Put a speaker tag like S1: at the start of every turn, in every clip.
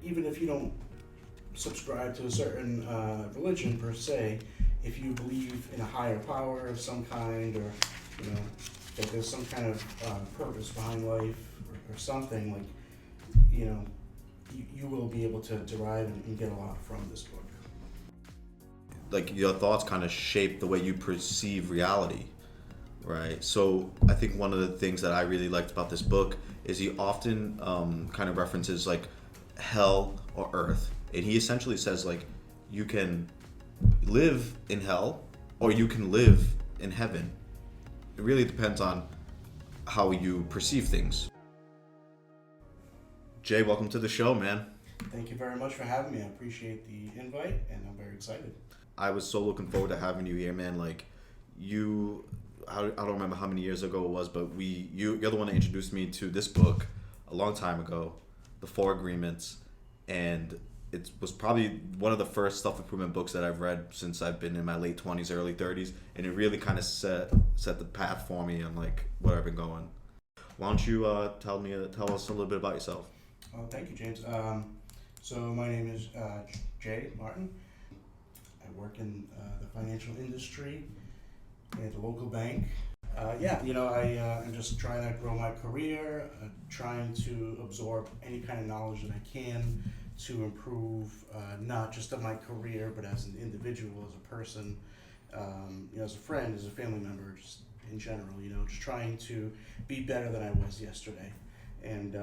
S1: even if you don't subscribe to a certain religion per se, if you believe in a higher power of some kind, or that there's some kind of purpose behind life, or something, like, you will be able to derive and get a lot from this book.
S2: Like, your thoughts kind of shape the way you perceive reality, right? So I think one of the things that I really liked about this book is he often kind of references like hell or earth, and he essentially says like you can live in hell or you can live in heaven. It really depends on how you perceive things. Jay, welcome to the show, man.
S1: Thank you very much for having me. I appreciate the invite, and I'm very excited.
S2: I was so looking forward to having you here, man. Like, I don't remember how many years ago it was, but you're the one that introduced me to this book a long time ago, The Four Agreements, and it was probably one of the first self-improvement books that I've read since I've been in my late 20s, early 30s, and it really kind of set the path for me on like where I've been going. Why don't you tell us a little bit about yourself?
S1: Oh, thank you, James. So my name is Jay Martin. I work in the financial industry at a local bank. I'm just trying to grow my career, trying to absorb any kind of knowledge that I can to improve not just of my career, but as an individual, as a person, as a friend, as a family member, just in general, just trying to be better than I was yesterday. And,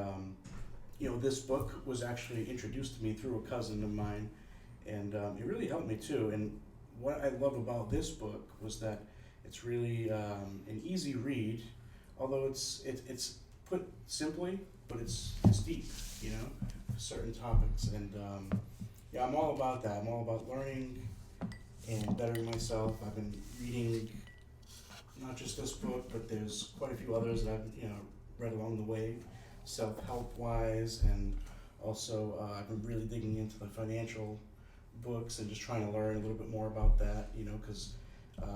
S1: this book was actually introduced to me through a cousin of mine, and it really helped me too. And what I love about this book was that it's really an easy read, although it's put simply, but it's deep, certain topics. And I'm all about that. I'm all about learning and bettering myself. I've been reading not just this book, but there's quite a few others that I've read along the way, self-help wise, and also I've been really digging into the financial books and just trying to learn a little bit more about that, because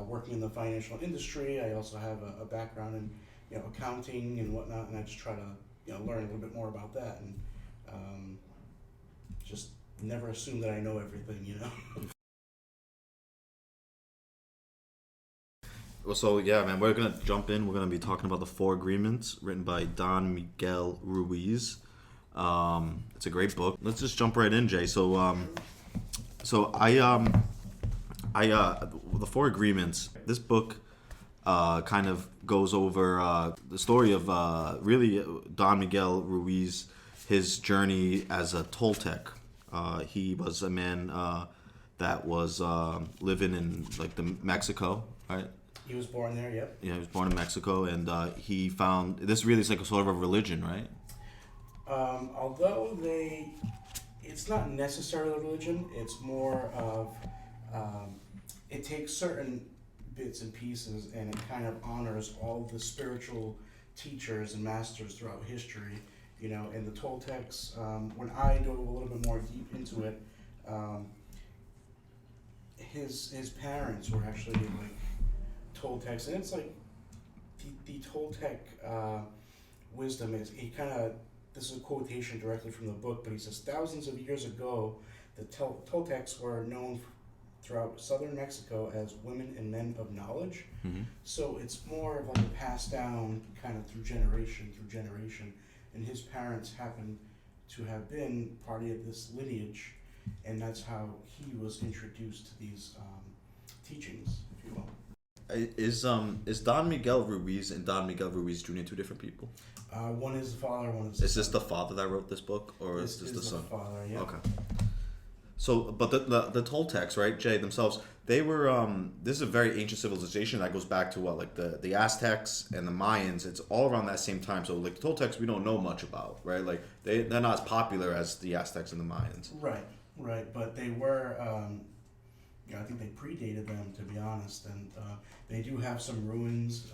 S1: working in the financial industry, I also have a background in accounting and whatnot, and I just try to learn a little bit more about that, and just never assume that I know everything.
S2: Well, so yeah, man, we're gonna jump in. We're gonna be talking about the Four Agreements, written by Don Miguel Ruiz. It's a great book. Let's just jump right in, Jay. So the Four Agreements. This book kind of goes over the story of really Don Miguel Ruiz, his journey as a Toltec. He was a man that was living in like the Mexico, right?
S1: He was born there, yep.
S2: Yeah, he was born in Mexico, and he found this really is like a sort of a religion, right?
S1: Although it's not necessarily a religion, it's more of, it takes certain bits and pieces and it kind of honors all the spiritual teachers and masters throughout history, and the Toltecs, when I dove a little bit more deep into it, his parents were actually like Toltecs, and it's like the Toltec wisdom is, this is a quotation directly from the book, but he says, thousands of years ago, the Toltecs were known throughout southern Mexico as women and men of knowledge.
S2: Mm-hmm.
S1: So it's more of like a passed down kind of through generation, and his parents happened to have been part of this lineage, and that's how he was introduced to these teachings, if you will.
S2: Is Don Miguel Ruiz and Don Miguel Ruiz Jr. two different people?
S1: One is the father, one is the
S2: Is
S1: son.
S2: this the father that wrote this book, or is this the son?
S1: Father, yeah.
S2: Okay. So, but the Toltecs, right, Jay, themselves, they were this is a very ancient civilization that goes back to what, like the Aztecs and the Mayans. It's all around that same time. So, like the Toltecs, we don't know much about, right? Like they're not as popular as the Aztecs and the Mayans.
S1: Right. But they were, I think they predated them, to be honest, and they do have some ruins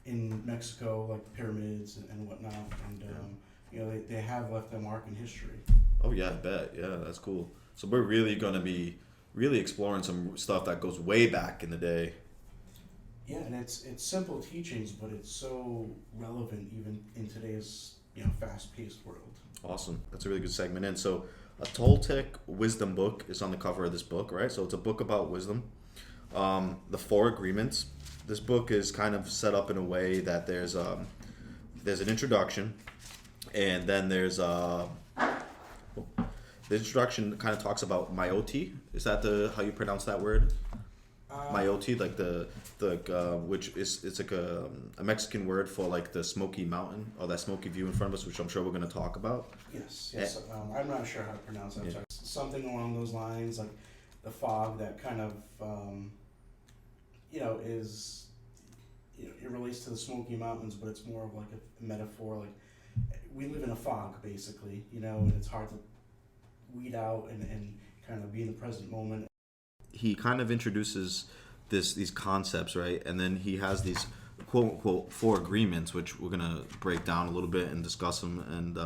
S1: in Mexico, like pyramids and whatnot, and they have left a mark in history.
S2: Oh yeah, I bet. Yeah, that's cool. So we're really gonna be really exploring some stuff that goes way back in the day.
S1: Yeah, and it's simple teachings, but it's so relevant even in today's fast-paced world.
S2: Awesome. That's a really good segment. And so, a Toltec Wisdom book is on the cover of this book, right? So it's a book about wisdom. The Four Agreements. This book is kind of set up in a way that there's an introduction, and then there's the introduction kind of talks about Mayoti. Is that how you pronounce that word? Mayoti, like which is it's like a Mexican word for like the Smoky Mountain or that smoky view in front of us, which I'm sure we're going to talk about.
S1: Yes. I'm not sure how to pronounce that.
S2: Yeah.
S1: Sorry. Something along those lines, like the fog that kind of, is, it relates to the Smoky Mountains, but it's more of like a metaphor. Like we live in a fog, basically, and it's hard to weed out and kind of be in the present moment.
S2: He kind of introduces these concepts, right? And then he has these quote unquote four agreements, which we're gonna break down a little bit and discuss them. And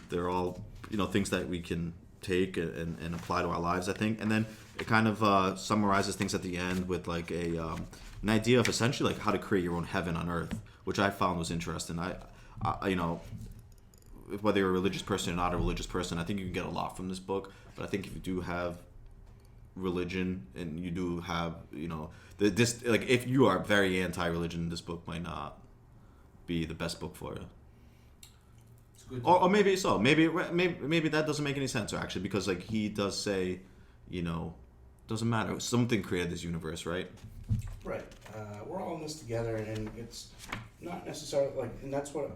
S2: they're all things that we can take and apply to our lives, I think. And then it kind of summarizes things at the end with like an idea of essentially like how to create your own heaven on earth, which I found was interesting. I whether you're a religious person or not a religious person, I think you can get a lot from this book. But I think if you do have religion and you do have if you are very anti-religion, this book might not be the best book for you.
S1: It's good.
S2: Or maybe so. Maybe that doesn't make any sense, actually, because like he does say, doesn't matter. Something created this universe, right?
S1: Right. We're all in this together, and it's not necessarily and that's what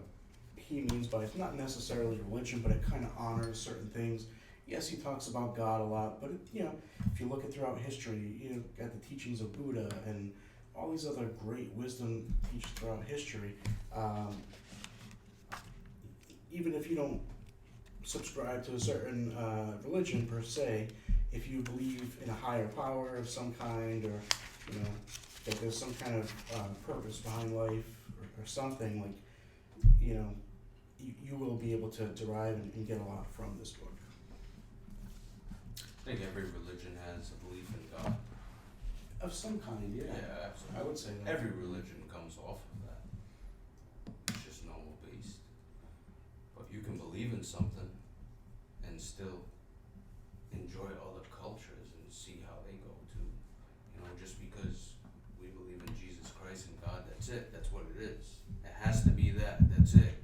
S1: he means by it's not necessarily religion, but it kind of honors certain things. Yes, he talks about God a lot, but if you look at throughout history, at the teachings of Buddha and all these other great wisdom teachers throughout history, even if you don't subscribe to a certain religion per se, if you believe in a higher power of some kind, or that there's some kind of purpose behind life or something, you will be able to derive and get a lot from this book.
S3: I think every religion has a belief in God.
S1: Of some kind, yeah.
S3: Yeah, absolutely.
S1: I would say that.
S3: Every religion comes off of that. It's just normal based. But you can believe in something and still enjoy other cultures and see how they go too. Just because we believe in Jesus Christ and God, that's it. That's what it is. It has to be that. That's it.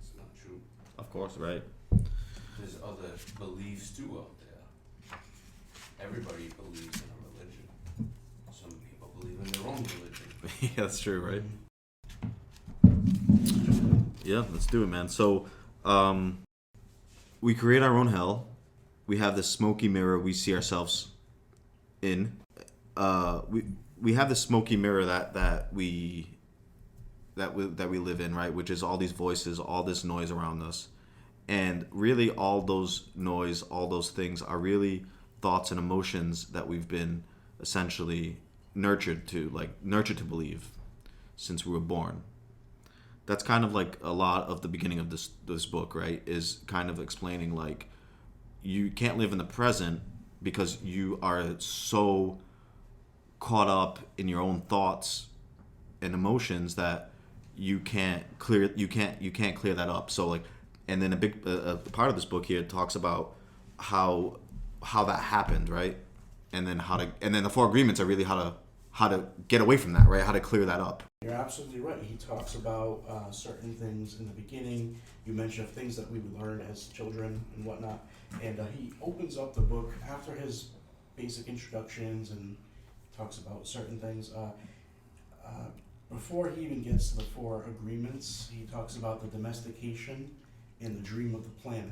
S3: It's not true.
S2: Of course, right.
S3: There's other beliefs too out there. Everybody believes in a religion. Some people believe in their own religion.
S2: Yeah, that's true, right? Yeah, let's do it, man. So, we create our own hell. We have this smoky mirror we see ourselves in. We have this smoky mirror that we live in, right? Which is all these voices, all this noise around us, and really all those noise, all those things are really thoughts and emotions that we've been essentially nurtured to believe since we were born. That's kind of like a lot of the beginning of this book, right? Is kind of explaining like you can't live in the present because you are so caught up in your own thoughts and emotions that you can't clear that up. So like, and then a big part of this book here talks about how that happened, right? And then the four agreements are really how to get away from that, right? How to clear that up.
S1: You're absolutely right. He talks about certain things in the beginning. You mentioned things that we would learn as children and whatnot. And he opens up the book after his basic introductions and talks about certain things. Before he even gets to the four agreements, he talks about the domestication and the dream of the planet.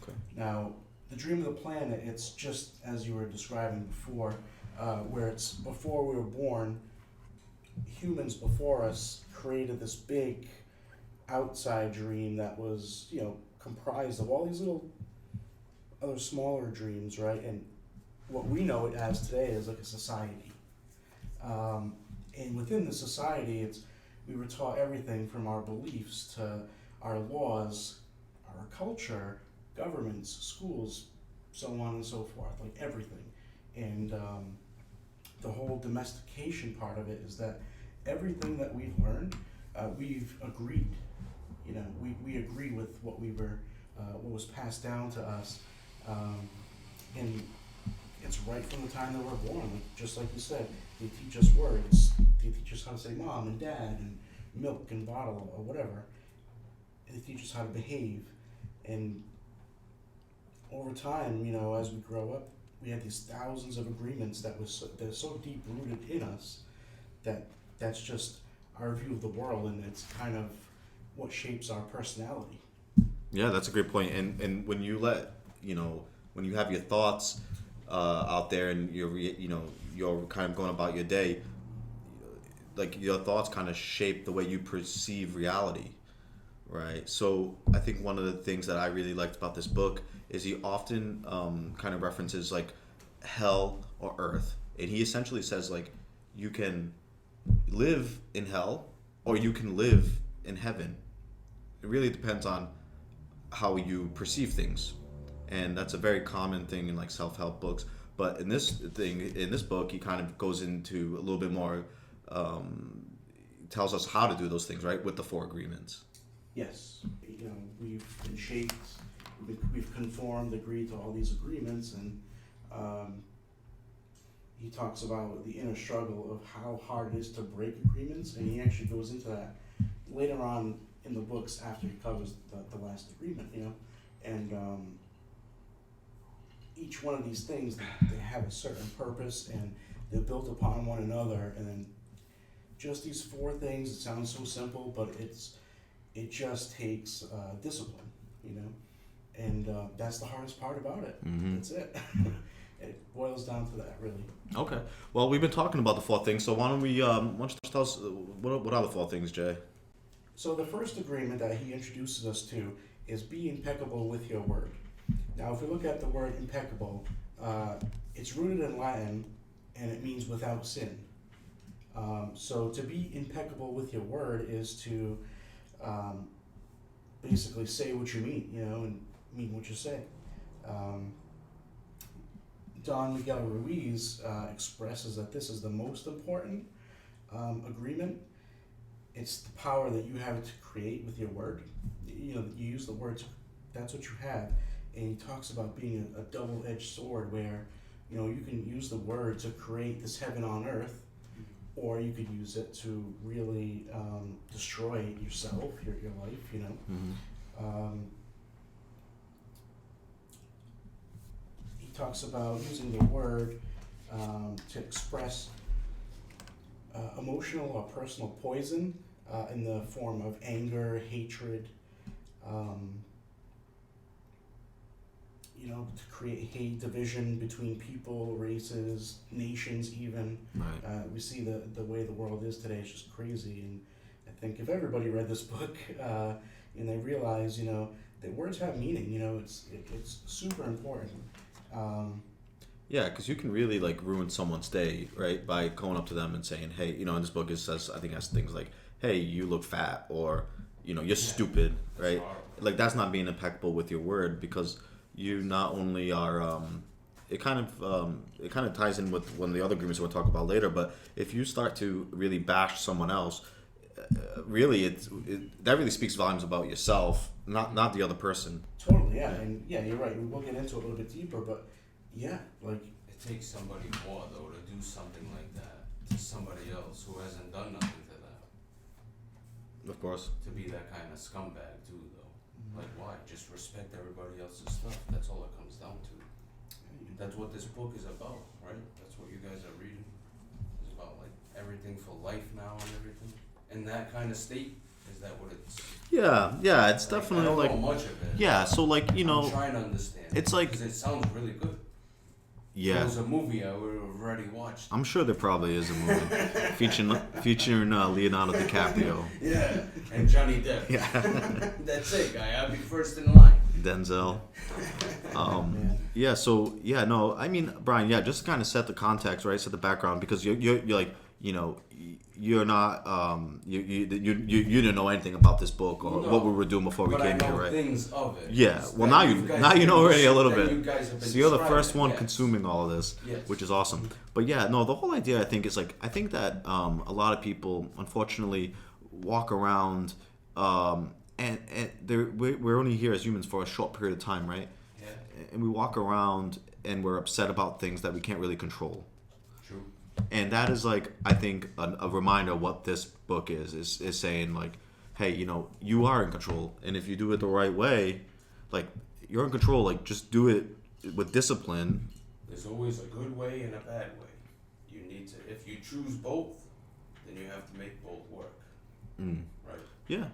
S2: Okay.
S1: Now, the dream of the planet, it's just as you were describing before, where it's before we were born, humans before us created this big outside dream that was, comprised of all these little other smaller dreams, right? And what we know it as today is like a society. And within the society, we were taught everything from our beliefs to our laws, our culture, governments, schools, so on and so forth, like everything. And the whole domestication part of it is that everything that we've learned, we've agreed. You know, we agree with what what was passed down to us, and it's right from the time that we're born. Like, just like you said, they teach us words. They teach us how to say mom and dad and milk and bottle or whatever. And they teach us how to behave. And over time, you know, as we grow up, we had these thousands of agreements that are so deep rooted in us that's just our view of the world, and it's kind of what shapes our personality.
S2: Yeah, that's a great point. And when you when you have your thoughts out there and you're kind of going about your day, like your thoughts kind of shape the way you perceive reality, right? So I think one of the things that I really liked about this book is he often kind of references like hell or earth, and he essentially says like you can live in hell or you can live in heaven. It really depends on how you perceive things, and that's a very common thing in like self-help books. But in this book, he kind of goes into a little bit more, tells us how to do those things, right, with the 4 agreements.
S1: Yes, you know, we've been shaped, we've conformed, agreed to all these agreements, and he talks about the inner struggle of how hard it is to break agreements, and he actually goes into that later on in the books after he covers the last agreement, you know, and each one of these things, they have a certain purpose, and they're built upon one another, and then just these 4 things, it sounds so simple, but it just takes discipline, you know, and that's the hardest part about it.
S2: Mm-hmm.
S1: That's it. It boils down to that, really.
S2: Okay. Well, we've been talking about the 4 things, so why don't you tell us what are the 4 things, Jay?
S1: So the first agreement that he introduces us to is be impeccable with your word. Now, if we look at the word impeccable, it's rooted in Latin, and it means without sin. So to be impeccable with your word is to basically say what you mean, you know, and mean what you say. Don Miguel Ruiz expresses that this is the most important agreement. It's the power that you have to create with your word. You know, you use the words, that's what you have. And he talks about being a double-edged sword where, you know, you can use the word to create this heaven on earth, or you could use it to really destroy yourself, your life, you know.
S2: Mm-hmm.
S1: He talks about using the word to express emotional or personal poison in the form of anger, hatred, you know, to create hate, division between people, races, nations even.
S2: Right.
S1: We see the way the world is today is just crazy, and I think if everybody read this book and they realize, you know, that words have meaning, you know, it's super important.
S2: Yeah, because you can really like ruin someone's day, right, by going up to them and saying, "Hey, you know," in this book it says, I think, it has things like, "Hey, you look fat," or, you know, "You're stupid," right? Like that's not being impeccable with your word, because you not only are, it kind of ties in with one of the other agreements we'll talk about later. But if you start to really bash someone else, really that really speaks volumes about yourself, not the other person.
S1: Totally, yeah, and yeah, you're right. We'll get into it a little bit deeper, but yeah, like
S3: It takes somebody more though to do something like that to somebody else who hasn't done nothing to them.
S2: Of course.
S3: To be that kind of scumbag too, though. Like why? Just respect everybody else's stuff. That's all it comes down to. That's what this book is about, right? That's what you guys are reading. It's about like everything for life now and everything. In that kind of state, is that what it's?
S2: Yeah, it's
S3: like,
S2: definitely
S3: I don't
S2: like.
S3: know much of it.
S2: Yeah, so like, you know.
S3: I'm trying to understand.
S2: It's like.
S3: Because it sounds really good. If
S2: Yeah.
S3: it was a movie, I would have already watched.
S2: I'm sure there probably is a movie featuring Leonardo DiCaprio.
S3: Yeah, and Johnny Depp.
S2: Yeah.
S3: That's it, guy. I'll be first in line.
S2: Denzel.
S1: man.
S2: Yeah. So yeah, no. I mean, Brian. Yeah, just to kind of set the context, right? Set the background, because you're like, you know, you're not you didn't know anything about this book or what we were doing before we
S3: But
S2: came
S3: I know
S2: here, right?
S3: things of it.
S2: Yeah. Well, now you know already a little bit. So you're the first one consuming all of this,
S3: Yes.
S2: which is awesome. But yeah, no, the whole idea, I think, is like, I think that a lot of people unfortunately walk around and we're only here as humans for a short period of time, right?
S3: Yeah.
S2: And we walk around and we're upset about things that we can't really control.
S3: True.
S2: And that is like, I think, a reminder of what this book is saying, like, hey, you are in control, and if you do it the right way, like, you're in control. Like, just do it with discipline.
S3: There's always a good way and a bad way. You need to, if you choose both, then you have to make both work. Right?
S2: Yeah,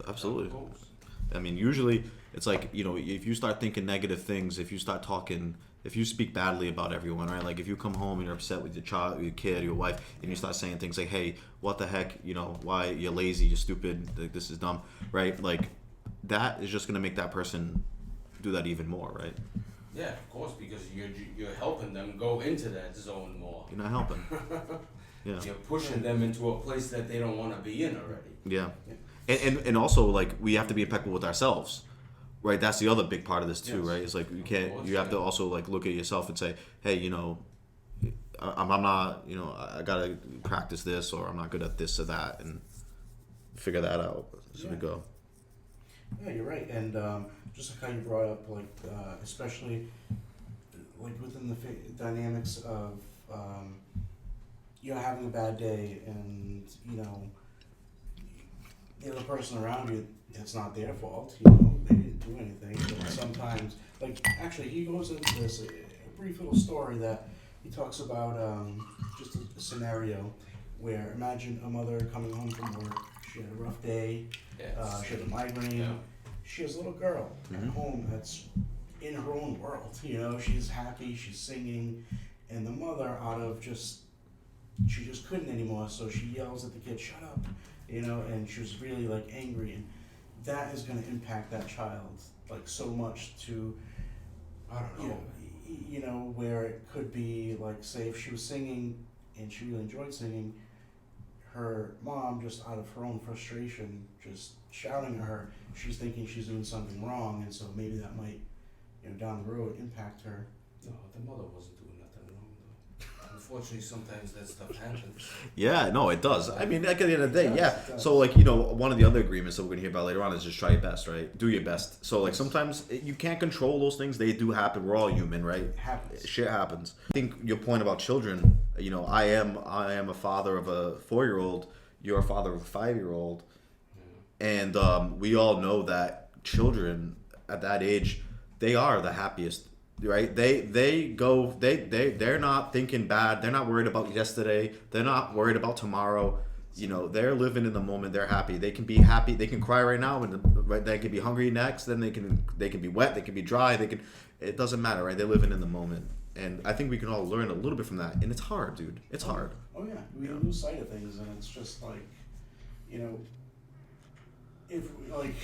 S2: absolutely.
S3: How it goes.
S2: I mean, usually it's like, if you start thinking negative things, if you start talking, if you speak badly about everyone, right? Like, if you come home and you're upset with your child, your kid, your wife, and you start saying things like, hey, what the heck, why you're lazy, you're stupid, like, this is dumb, right? Like, that is just going to make that person do that even more, right?
S3: Yeah, of course, because you're helping them go into that zone more.
S2: You're not helping. Yeah.
S3: You're pushing them into a place that they don't want to be in already.
S2: Yeah. And also, like, we have to be impeccable with ourselves, right? That's the other big part of this too,
S3: Yes.
S2: right? It's like, you have to also, like, look at yourself and say, hey, I'm not, I gotta practice this, or I'm not good at this or that, and figure that out as we go.
S1: Yeah, you're right. And just like how you brought up, like, especially like within the dynamics of having a bad day, and the other person around you, it's not their fault. They didn't do anything. But sometimes, like, actually, he goes into this a brief little story that he talks about just a scenario where, imagine a mother coming home from work. She had a rough day.
S3: Yes.
S1: She had a migraine.
S3: Yeah.
S1: She has a little girl at home that's in her own world. She's happy, she's singing, and the mother, she just couldn't anymore, so she yells at the kid, "Shut up," and she was really, like, angry, and that is going to impact that child, like, so much to,
S3: I don't know.
S1: where it could be, like, say if she was singing and she really enjoyed singing, her mom, just out of her own frustration, just shouting at her, she's thinking she's doing something wrong, and so maybe that might, down the road, impact her.
S3: No, the mother wasn't doing nothing wrong, though. Unfortunately, sometimes that stuff happens.
S2: Yeah, no, it does. I mean, like, at the end of the day,
S1: It
S2: yeah.
S1: does.
S2: So, like, one of the other agreements that we're going to hear about later on is just try your best, right? Do your best. So, like, sometimes you can't control those things. They do happen. We're all human, right?
S1: It happens.
S2: Shit happens. I think your point about children, I am a father of a 4-year-old. You're a father of a 5-year-old. And we all know that children at that age, they are the happiest, right? They're not thinking bad. They're not worried about yesterday. They're not worried about tomorrow. They're living in the moment. They're happy. They can be happy. They can cry right now, and they can be hungry next. Then they can be wet. They can be dry. It doesn't matter, right? They're living in the moment. And I think we can all learn a little bit from that. And it's hard, dude. It's hard.
S1: Oh yeah, we lose sight of things, and it's just like, if, like,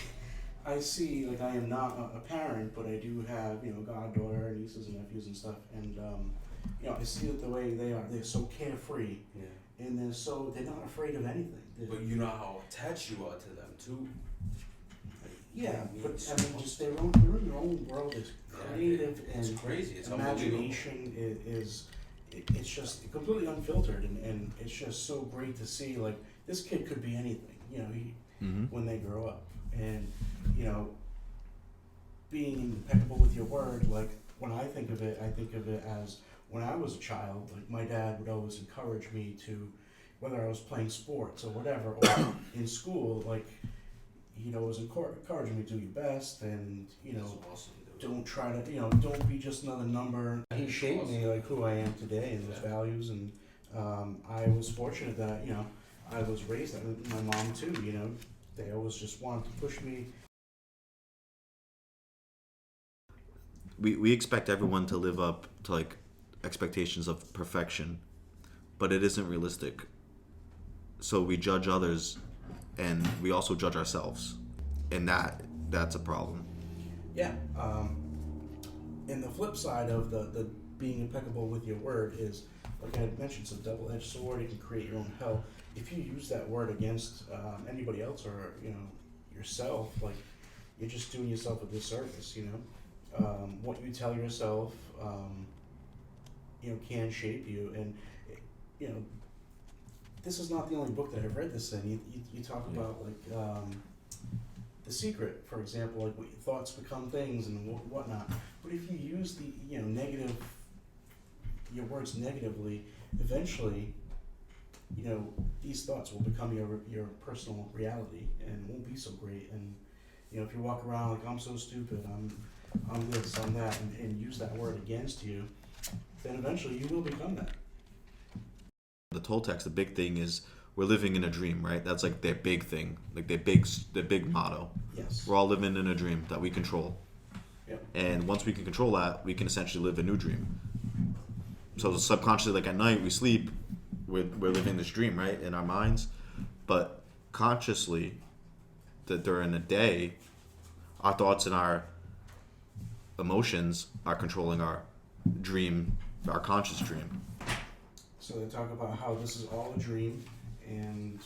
S1: I see, like, I am not a parent, but I do have, goddaughter, nieces and nephews and stuff, and I see it the way they are. They're so carefree,
S3: Yeah.
S1: and they're not afraid of anything.
S3: But you know how attached you are to them, too.
S1: Yeah,
S3: You
S1: but
S3: need so
S1: I mean,
S3: much.
S1: just they're in their own world. Is
S3: Yeah,
S1: creative
S3: it's
S1: and
S3: crazy. It's unbelievable.
S1: imagination it's just completely unfiltered, and it's just so great to see, like, this kid could be anything, when they grow up, and being impeccable with your word. Like, when I think of it as when I was a child. Like, my dad would always encourage me to, whether I was playing sports or whatever, or in school, like, was encouraging me to do your best, and
S3: That's awesome, dude.
S1: don't try to, don't be just another number. He shaped me, like, who I am today, and those values, and I was fortunate that, I was raised that with my mom too, they always just wanted to push me.
S2: We expect everyone to live up to, like, expectations of perfection, but it isn't realistic. So we judge others, and we also judge ourselves, and that's a problem.
S1: Yeah. And the flip side of the being impeccable with your word is, like I had mentioned, it's a double-edged sword. It can create your own hell. If you use that word against anybody else, or yourself, like, you're just doing yourself a disservice. What you tell yourself, can shape you, and this is not the only book that I've read this in. You talk about, like, The Secret, for example, like thoughts become things and whatnot. But if you use the your words negatively, eventually, these thoughts will become your personal reality and won't be so great. And if you walk around like I'm so stupid, I'm this, I'm that, and use that word against you, then eventually you will become that.
S2: The Toltecs, the big thing is we're living in a dream, right? That's like their big thing, like their big motto.
S1: Yes.
S2: We're all living in a dream that we control.
S1: Yep.
S2: And once we can control that, we can essentially live a new dream. So subconsciously, like at night, we sleep, we're living this dream, right, in our minds. But consciously, that during the day, our thoughts and our emotions are controlling our dream, our conscious dream.
S1: So they talk about how this is all a dream, and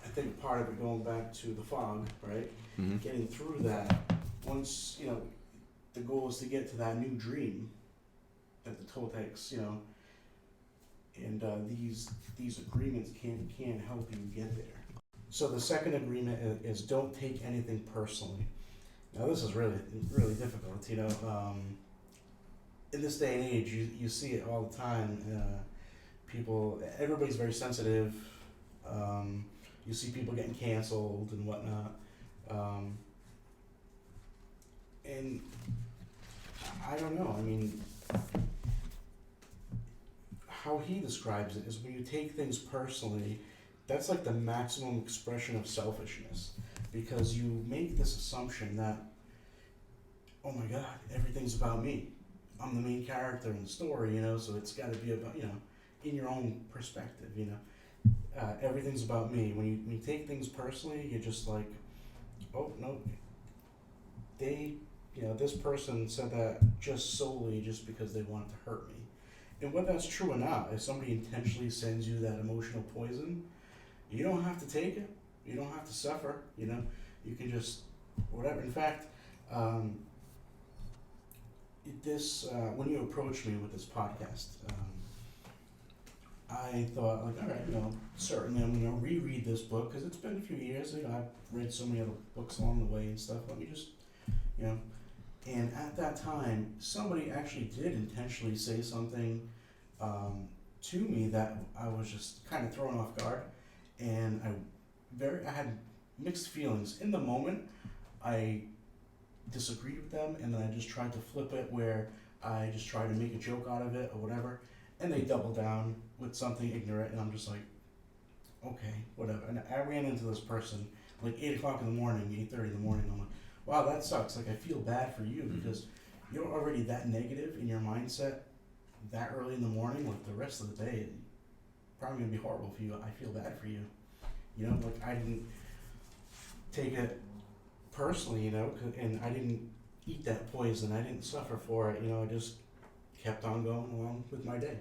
S1: I think part of it going back to the fog, right?
S2: Mm-hmm.
S1: Getting through that, once, the goal is to get to that new dream that the Toltecs, and these agreements can help you get there. So the second agreement is don't take anything personally. Now this is really, really difficult, in this day and age, you see it all the time. Everybody's very sensitive. You see people getting canceled and whatnot. And I don't know, how he describes it is when you take things personally, that's like the maximum expression of selfishness, because you make this assumption that, oh my God, everything's about me. I'm the main character in the story, so it's got to be about, in your own perspective, everything's about me. When you take things personally, you're just like, oh no, this person said that just because they wanted to hurt me. And whether that's true or not, if somebody intentionally sends you that emotional poison, you don't have to take it. You don't have to suffer. You can just whatever. In fact, when you approached me with this podcast, I thought, like, all right, certainly I'm going to reread this book because it's been a few years. I've read so many other books along the way and stuff. Let me just, And at that time, somebody actually did intentionally say something to me that I was just kind of thrown off guard, and I had mixed feelings in the moment. I disagreed with them, and then I just tried to flip it where I just tried to make a joke out of it or whatever, and they doubled down with something ignorant, and I'm just like, okay, whatever. And I ran into this person like 8 o'clock in the morning, 8:30 in the morning. I'm like, wow, that sucks. Like, I feel bad for you because you're already that negative in your mindset that early in the morning. Like, the rest of the day, it's probably gonna be horrible for you. I feel bad for you. Like, I didn't take it personally, and I didn't eat that poison. I didn't suffer for it. I just kept on going along with my day.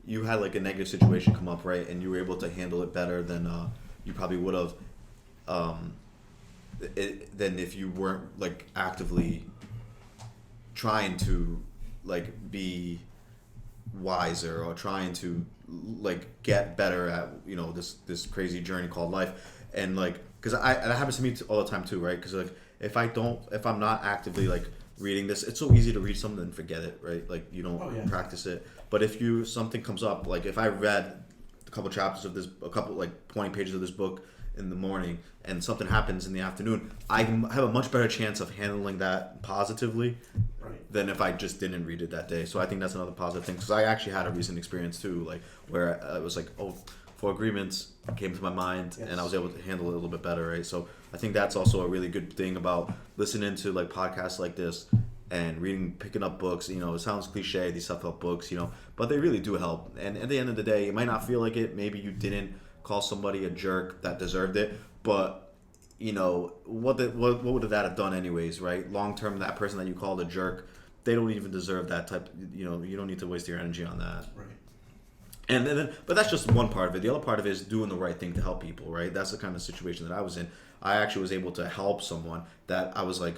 S2: You had like a negative situation come up, right? And you were able to handle it better than you probably would have than if you weren't like actively trying to like be wiser or trying to like get better at this crazy journey called life. And like, because that happens to me all the time too, right? Because like if I'm not actively like reading this, it's so easy to read something and forget it, right? Like you don't practice it. But if something comes up, like if I read a couple chapters of this, a couple like 20 pages of this book in the morning, and something happens in the afternoon, I have a much better chance of handling that positively than if I just didn't read it that day. So I think that's another positive thing, because I actually had a recent experience too, like where I was like, oh, 4 agreements came to my mind, and I was able to handle it a little bit better, right? So I think that's also a really good thing about listening to like podcasts like this and picking up books. It sounds cliche, these self-help books, but they really do help. And at the end of the day, it might not feel like it. Maybe you didn't call somebody a jerk that deserved it, but what would that have done anyways, right? Long term, that person that you called a jerk, they don't even deserve that type. You don't need to waste your energy on that.
S1: Right.
S2: And then, but that's just one part of it. The other part of it is doing the right thing to help people, right? That's the kind of situation that I was in. I actually was able to help someone that I was like,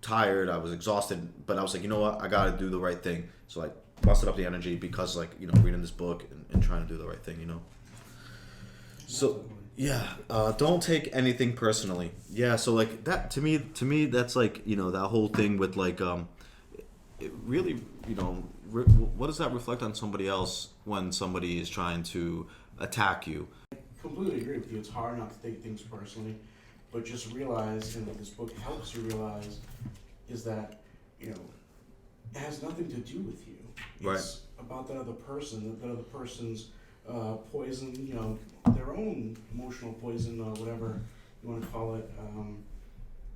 S2: tired, I was exhausted, but I was like, you know what, I gotta do the right thing. So I busted up the energy because like, reading this book and trying to do the right thing, So Yeah, don't take anything personally. Yeah, so like that to me that's like, you know, that whole thing with like it really, you know, what does that reflect on somebody else when somebody is trying to attack you?
S1: Completely agree with you. It's hard not to take things personally, but just realize, and what this book helps you realize, is that, you know, it has nothing to do with you. It's about that other person, that other person's poison, you know, their own emotional poison or whatever you want to call it,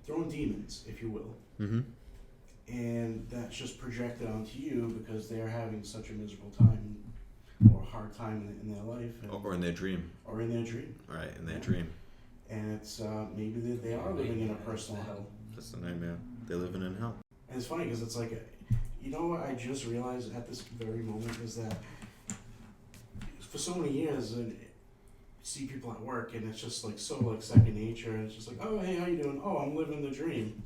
S1: their own demons, if you will.
S2: Mm-hmm.
S1: And that's just projected onto you because they're having such a miserable time or a hard time in their life.
S2: Or in their dream.
S1: Or in their dream.
S2: Right, in their dream.
S1: And it's maybe they are living in a personal hell.
S2: That's the nightmare. They're living in hell.
S1: And it's funny because it's like, you know what I just realized at this very moment is that for so many years, and see people at work, and it's just like so like second nature, and it's just like, oh hey, how you doing? Oh, I'm living the dream.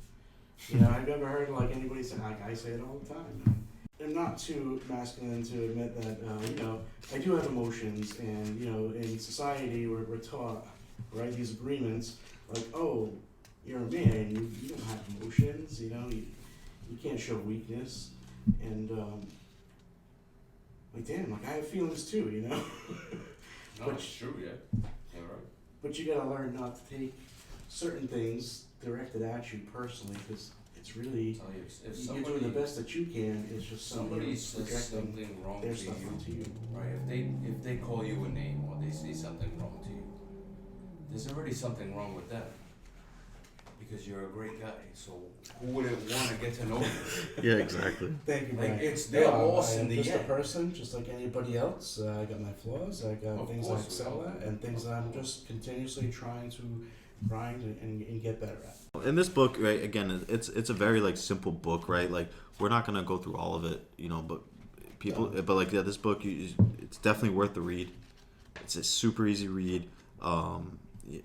S1: You know, I've never heard like anybody say, like I say it all the time. I'm not too masculine to admit that, you know, I do have emotions, and you know, in society we're taught, right, these agreements, like, oh, you're a man, you don't have emotions, you know, you can't show weakness, and like damn, like I have feelings too, you know.
S3: No, it's true, yeah. You're right.
S1: But you gotta learn not to take certain things directed at you personally, because it's really,
S3: Tell you, if
S1: you're doing the best that you can. It's just
S3: somebody says
S1: projecting
S3: something wrong
S1: their
S3: to
S1: stuff
S3: you,
S1: onto you.
S3: right? If they call you a name or they say something wrong to you, there's already something wrong with them. Because you're a great guy, so who wouldn't want to get to know you?
S2: Yeah, exactly.
S1: Thank you,
S3: Like,
S1: Brian.
S3: it's their loss
S1: I
S3: in
S1: am
S3: the
S1: just
S3: end.
S1: a person, just like anybody else. I got my flaws. I got
S3: Of
S1: things I
S3: course we
S1: excel
S3: all
S1: at,
S3: do.
S1: and things that I'm just continuously trying to grind and get better at.
S2: In this book, right, again, it's a very like simple book, right? Like we're not gonna go through all of it, you know, but people, but like yeah, this book, it's definitely worth the read. It's a super easy read.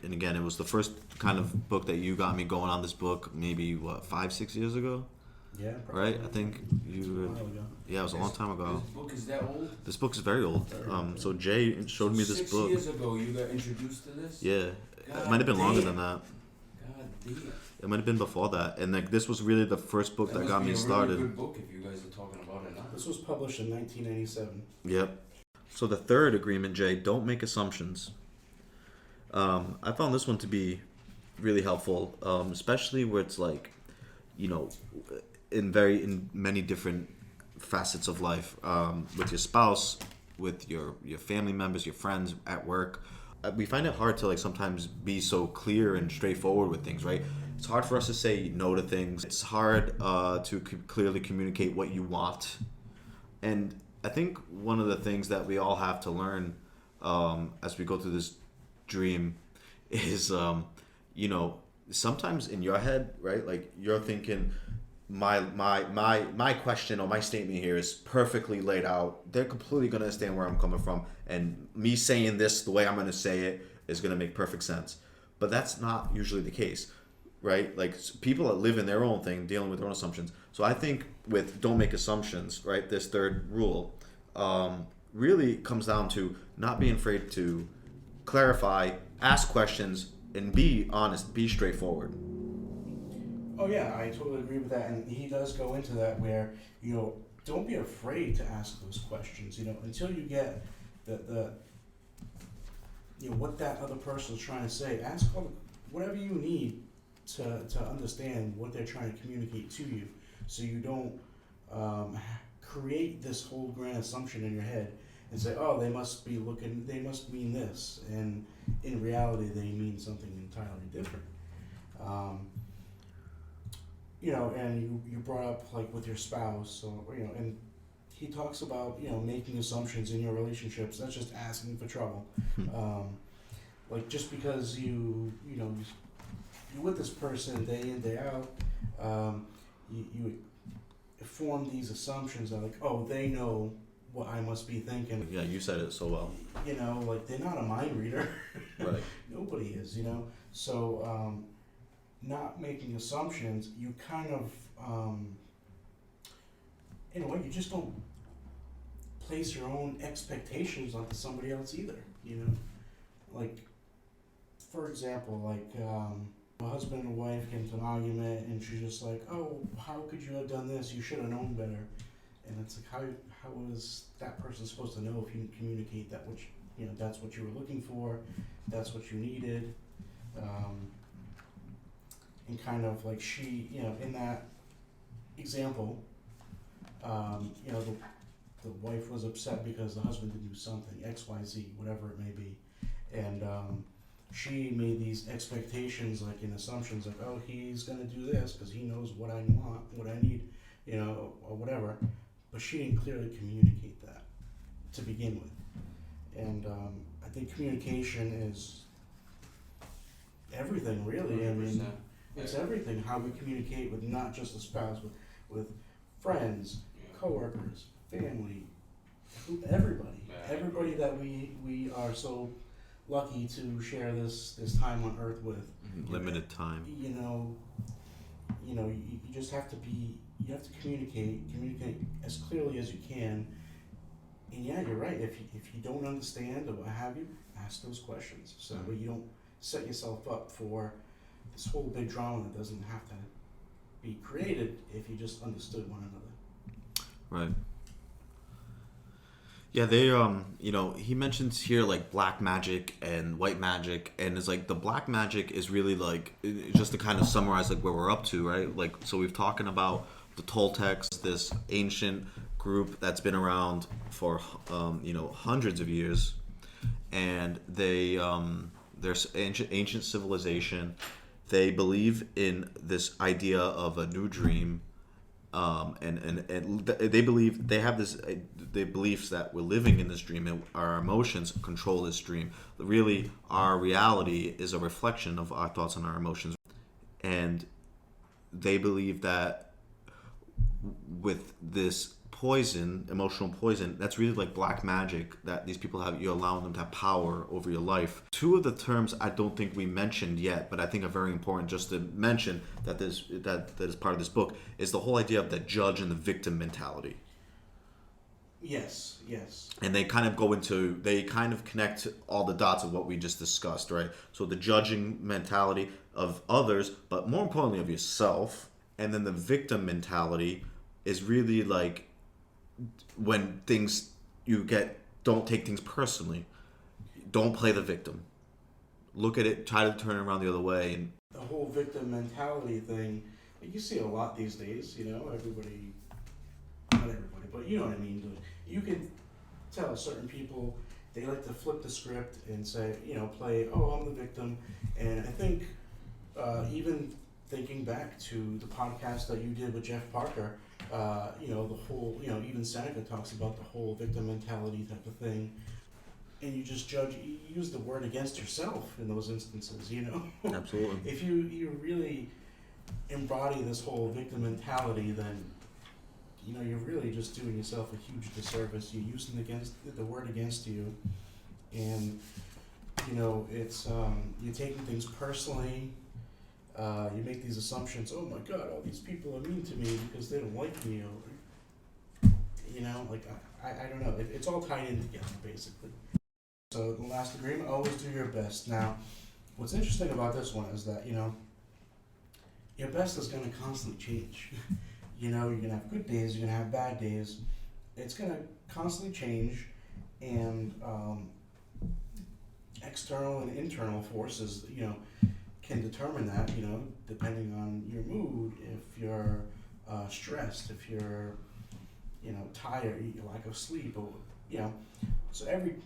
S2: And again, it was the first kind of book that you got me going on this book, maybe what 5-6 years ago,
S1: Yeah,
S2: right? I think
S1: a while ago.
S2: yeah, it was a long time ago.
S3: This book is that old?
S2: This book is very old. So Jay showed me this
S3: 6
S2: book.
S3: years ago you got introduced to this?
S2: Yeah,
S3: God
S2: it might have been longer
S3: damn.
S2: than that.
S3: God damn.
S2: It might have been before that, and like this was really the first book that
S3: must
S2: got
S3: be
S2: me
S3: a
S2: started.
S3: Really good book if you guys are talking about it now.
S1: This was published in 1997.
S2: Yep. So the third agreement, Jay, don't make assumptions. I found this one to be really helpful, especially where it's like, you know, in many different facets of life, with your spouse, with your family members, your friends at work. We find it hard to like sometimes be so clear and straightforward with things, right? It's hard for us to say no to things. It's hard to clearly communicate what you want. And I think one of the things that we all have to learn as we go through this dream is, you know, sometimes in your head, right? Like you're thinking, my question or my statement here is perfectly laid out. They're completely gonna understand where I'm coming from, and me saying this the way I'm gonna say it is gonna make perfect sense. But that's not usually the case, right? Like people that live in their own thing, dealing with their own assumptions. So I think with don't make assumptions, right? This third rule really comes down to not being afraid to clarify, ask questions, and be honest, be straightforward.
S1: Oh yeah, I totally agree with that, and he does go into that where, you know, don't be afraid to ask those questions. You know, until you get the you know what that other person is trying to say. Ask all whatever you need to understand what they're trying to communicate to you, so you don't create this whole grand assumption in your head and say, oh, they must mean this, and in reality they mean something entirely different. You know, and you brought up like with your spouse, or you know, and he talks about, you know, making assumptions in your relationships. That's just asking for trouble. Like just because you know you're with this person day in day out, you form these assumptions that like, oh, they know what I must be thinking.
S2: Yeah, you said it so well.
S1: You know, like they're not a mind reader.
S2: Right.
S1: Nobody is, you know. So not making assumptions, you kind of, in a way, you just don't place your own expectations onto somebody else either, you know. Like, for example, like a husband and wife get into an argument, and she's just like, "Oh, how could you have done this? You should have known better." And it's like, how is that person supposed to know if you didn't communicate that, which that's what you were looking for, that's what you needed, and kind of like she, in that example, the wife was upset because the husband didn't do something, X, Y, Z, whatever it may be, and she made these expectations, like, and assumptions, like, oh, he's gonna do this because he knows what I want, what I need, or whatever, but she didn't clearly communicate that to begin with, and I think communication is everything, really. I mean,
S3: 100%.
S1: it's everything. How we communicate with not just a spouse, with friends, coworkers, family, everybody.
S3: Yeah.
S1: Everybody that we are so lucky to share this time on earth with.
S2: Limited time.
S1: You just have to communicate as clearly as you can. And yeah, you're right. If you don't understand or what have you, ask those questions so that way you don't set yourself up for this whole big drama that doesn't have to be created if you just understood one another.
S2: Right. Yeah, they he mentions here like black magic and white magic, and it's like the black magic is really like, just to kind of summarize like where we're up to, right? Like, so we've talking about the Toltecs, this ancient group that's been around for hundreds of years, and there's ancient civilization. They believe in this idea of a new dream, and they believe they have the beliefs that we're living in this dream and our emotions control this dream. Really, our reality is a reflection of our thoughts and our emotions, and they believe that with this poison, emotional poison, that's really like black magic that these people have. You're allowing them to have power over your life. Two of the terms I don't think we mentioned yet, but I think are very important just to mention that is part of this book, is the whole idea of the judge and the victim mentality.
S1: Yes.
S2: And they kind of connect all the dots of what we just discussed, right? So the judging mentality of others, but more importantly of yourself, and then the victim mentality is really like when don't take things personally. Don't play the victim. Look at it, try to turn it around the other way. And
S1: the whole victim mentality thing, you see a lot these days, everybody, not everybody, but you know what I mean. You can tell certain people, they like to flip the script and say, play, oh, I'm the victim. And I think even thinking back to the podcast that you did with Jeff Parker, the whole, even Seneca talks about the whole victim mentality type of thing. And you just you use the word against yourself in those instances,
S2: Absolutely.
S1: If you really embody this whole victim mentality, then, you're really just doing yourself a huge disservice. You're using the word against you. And, it's, you're taking things personally. You make these assumptions, oh my God, all these people are mean to me because they don't like me, or, I don't know. It's all tied in together, basically. So the last agreement, always do your best. Now, what's interesting about this one is that, your best is going to constantly change. You're going to have good days, you're going to have bad days. It's going to constantly change, and external and internal forces, can determine that, depending on your mood, if you're stressed, if you're, tired, your lack of sleep, or, so every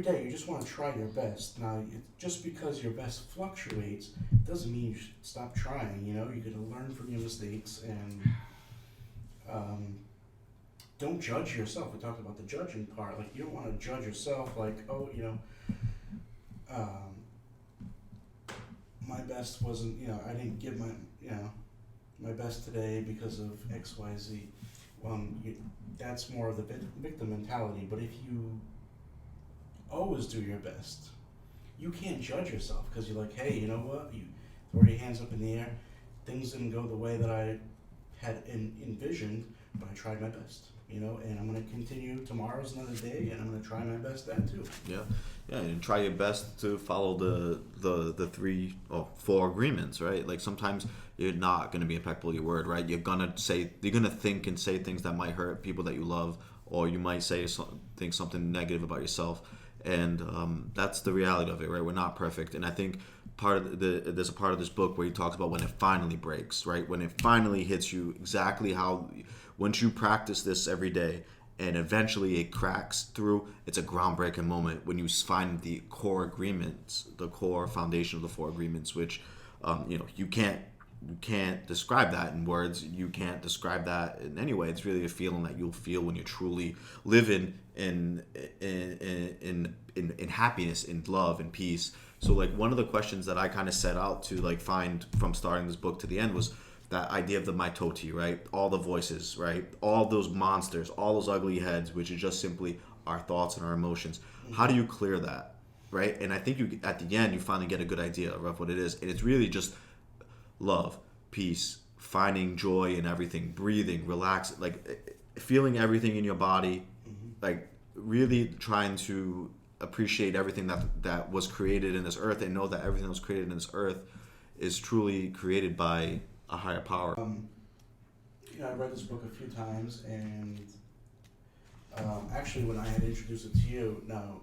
S1: day you just want to try your best. Now, just because your best fluctuates doesn't mean you should stop trying. You're going to learn from your mistakes, and don't judge yourself. We talked about the judging part. Like, you don't want to judge yourself like, oh, my best wasn't, I didn't give my best today because of X, Y, Z. That's more of the victim mentality. But if you always do your best, you can't judge yourself because you're like, hey, you know what? You throw your hands up in the air. Things didn't go the way that I had envisioned, but I tried my best. and I'm gonna continue. Tomorrow's another day, and I'm gonna try my best then too.
S2: Yeah, and try your best to follow the three or four agreements, right? Like sometimes you're not gonna be impeccable with your word, right? You're gonna think and say things that might hurt people that you love, or you might think something negative about yourself, and that's the reality of it, right? We're not perfect, and I think there's a part of this book where he talks about when it finally breaks, right? When it finally hits you exactly how, once you practice this every day and eventually it cracks through, it's a groundbreaking moment when you find the core agreements, the core foundation of the four agreements, which you can't describe that in words. You can't describe that in any way. It's really a feeling that you'll feel when you're truly living in happiness, in love, and peace. So like one of the questions that I kind of set out to like find from starting this book to the end was that idea of the mitoti, right? All the voices, right? All those monsters, all those ugly heads, which is just simply our thoughts and our emotions. How do you clear that, right? And I think you at the end you finally get a good idea of what it is, and it's really just love, peace, finding joy in everything, breathing, relax, like feeling everything in your body, like really trying to appreciate everything that was created in this earth, and know that everything that was created in this earth is truly created by a higher power.
S1: I read this book a few times, and actually when I had introduced it to you, now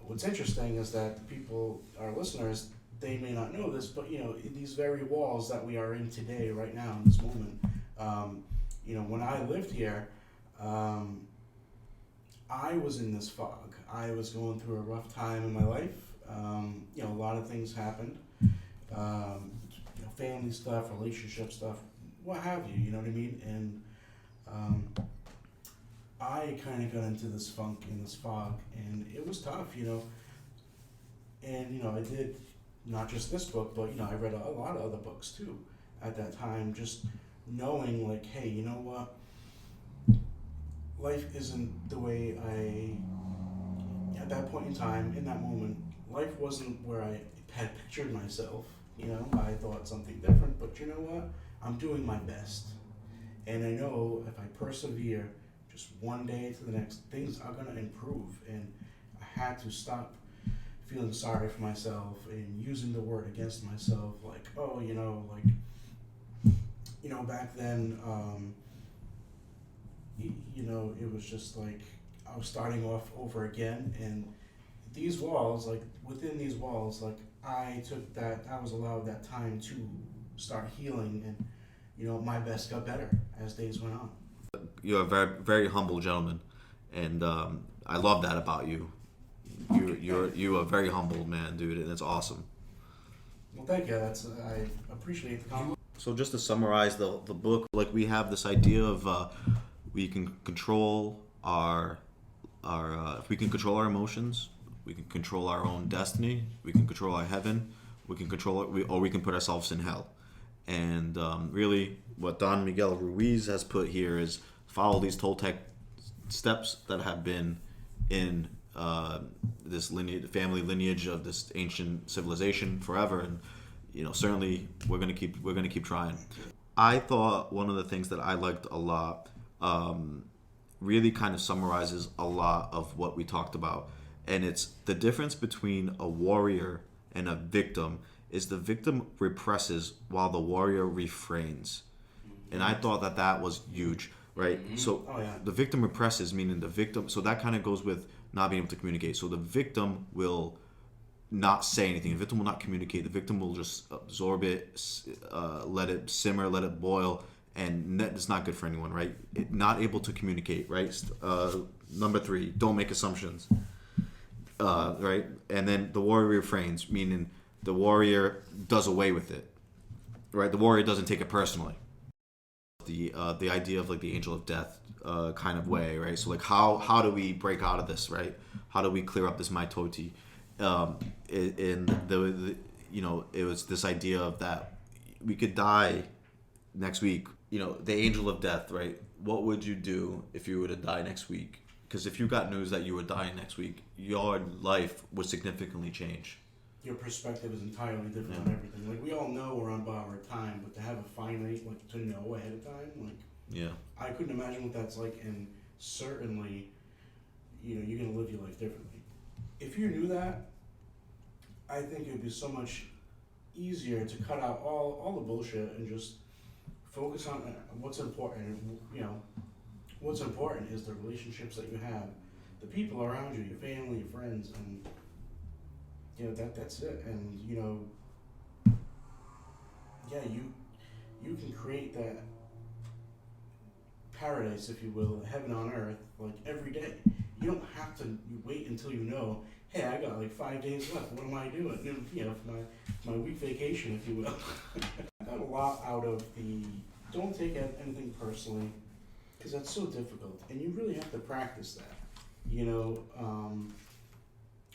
S1: what's interesting is that people, our listeners, they may not know this, but in these very walls that we are in today, right now, in this moment, when I lived here, I was in this fog. I was going through a rough time in my life. A lot of things happened. Family stuff, relationship stuff, what have you, you know what I mean? And I kind of got into this funk and this fog, and it was tough, And, I did not just this book, but, I read a lot of other books too at that time, just knowing, like, hey, you know what? Life isn't the way at that point in time, in that moment, life wasn't where I had pictured myself. I thought something different, but you know what? I'm doing my best. And I know if I persevere just one day to the next, things are going to improve. And I had to stop feeling sorry for myself and using the word against myself, like, oh, back then, it was just like I was starting off over again. And these walls, like within these walls, like I was allowed that time to start healing, and my best got better as days went on.
S2: You're a very, very humble gentleman, and I love that about you. You're a very humble man, dude, and it's awesome.
S1: Well, thank you. I appreciate the compliment.
S2: So just to summarize the book, like we have this idea of we can control our if we can control our emotions, we can control our own destiny, we can control our heaven, we can control it, or we can put ourselves in hell. And really, what Don Miguel Ruiz has put here is follow these Toltec steps that have been in this family lineage of this ancient civilization forever, and certainly we're gonna keep trying. I thought one of the things that I liked a lot really kind of summarizes a lot of what we talked about, and it's the difference between a warrior and a victim is the victim represses while the warrior refrains. And I thought that was huge, right? So the victim represses, meaning the victim, so that kind of goes with not being able to communicate. So the victim will not say anything. The victim will not communicate. The victim will just absorb it, let it simmer, let it boil, and it's not good for anyone, right? Not able to communicate, right? Number 3, don't make assumptions, right? And then the warrior refrains, meaning the warrior does away with it, right? The warrior doesn't take it personally. The idea of like the angel of death kind of way, right? So like how do we break out of this, right? How do we clear up this mitoti? It was this idea of that we could die next week. The angel of death, right? What would you do if you were to die next week? Because if you got news that you were dying next week, your life would significantly change.
S1: Your perspective is entirely different on everything. Like, we all know we're on borrowed time, but to have a finite, like, to know ahead of time, like,
S2: Yeah.
S1: I couldn't imagine what that's like, and certainly, you're going to live your life differently. If you knew that, I think it would be so much easier to cut out all the bullshit and just focus on what's important. And, what's important is the relationships that you have, the people around you, your family, your friends, and that's it. And yeah, you can create that paradise, if you will, heaven on earth, like every day. You don't have to wait until hey, I got like 5 days left. What am I doing? For my week vacation, if you will. I got a lot out of the don't take anything personally, because that's so difficult, and you really have to practice that.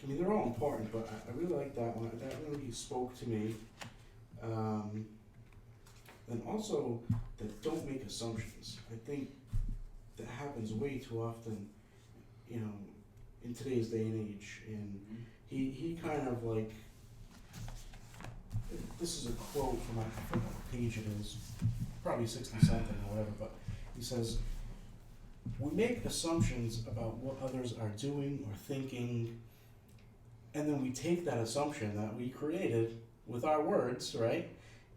S1: They're all important, but I really like that one. That really spoke to me. And also, that don't make assumptions. I think that happens way too often, in today's day and age. And he kind of like, this is a quote from, I forget what page it is, probably 60 something or whatever, but he says, we make assumptions about what others are doing or thinking, and then we take that assumption that we created with our words, right?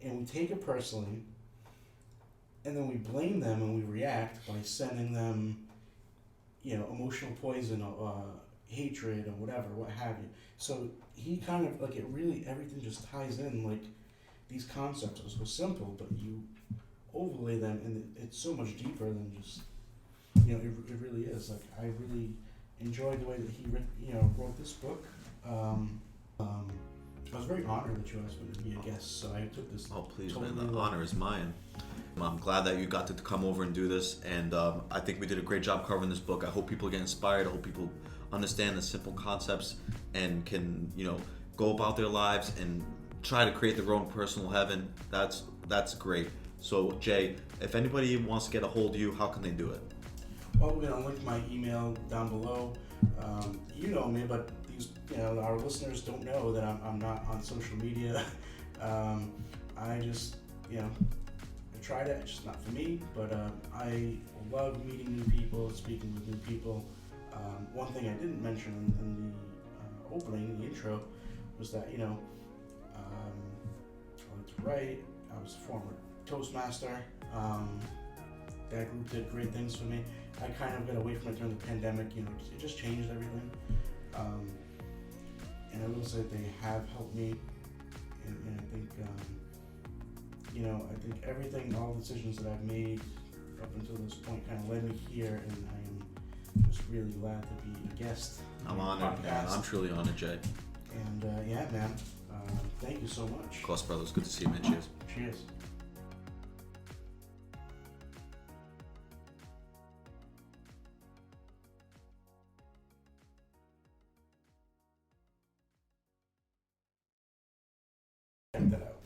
S1: And we take it personally, and then we blame them and we react by sending them, emotional poison or hatred or whatever, what have you. So he kind of, like, everything just ties in, like, these concepts are so simple, but you overlay them, and it's so much deeper than just, it really is. Like, I really enjoyed the way that he wrote this book. I was very honored that you asked me to be a guest, so I took this.
S2: Oh, please, man, the honor is mine. I'm glad that you got to come over and do this, and I think we did a great job covering this book. I hope people get inspired. I hope people understand the simple concepts and can, go about their lives and try to create their own personal heaven. That's great. So, Jay, if anybody wants to get a hold of you, how can they do it?
S1: Well, we're going to link my email down below. You know me, but these, our listeners don't know that I'm not on social media. I just, I tried it, it's just not for me, but I love meeting new people, speaking with new people. One thing I didn't mention in the opening, the intro, was that, I like to write. I was a former Toastmaster. That group did great things for me. I kind of got away from it during the pandemic, it just changed everything. And I will say that they have helped me, and I think, I think everything, all the decisions that I've made up until this point kind of led me here, and I am just really glad to be a guest.
S2: I'm honored, man. I'm truly honored, Jay.
S1: And yeah, man, thank you so much.
S2: Of course, brothers. Good to see you, man. Cheers.
S1: Cheers.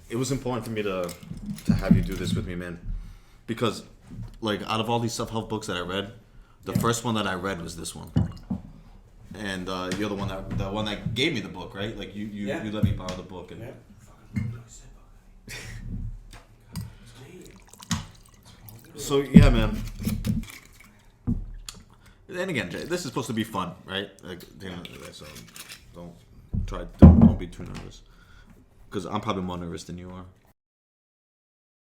S2: It was important for me to have you do this with me, man, because like out of all these self-help books that I read, the first one that I read was this one, and you're the one that gave me the book, right? Like you let me borrow the book, and so yeah, man. And again, Jay, this is supposed to be fun, right? Like, so don't be too nervous. Because I'm probably more nervous than you are.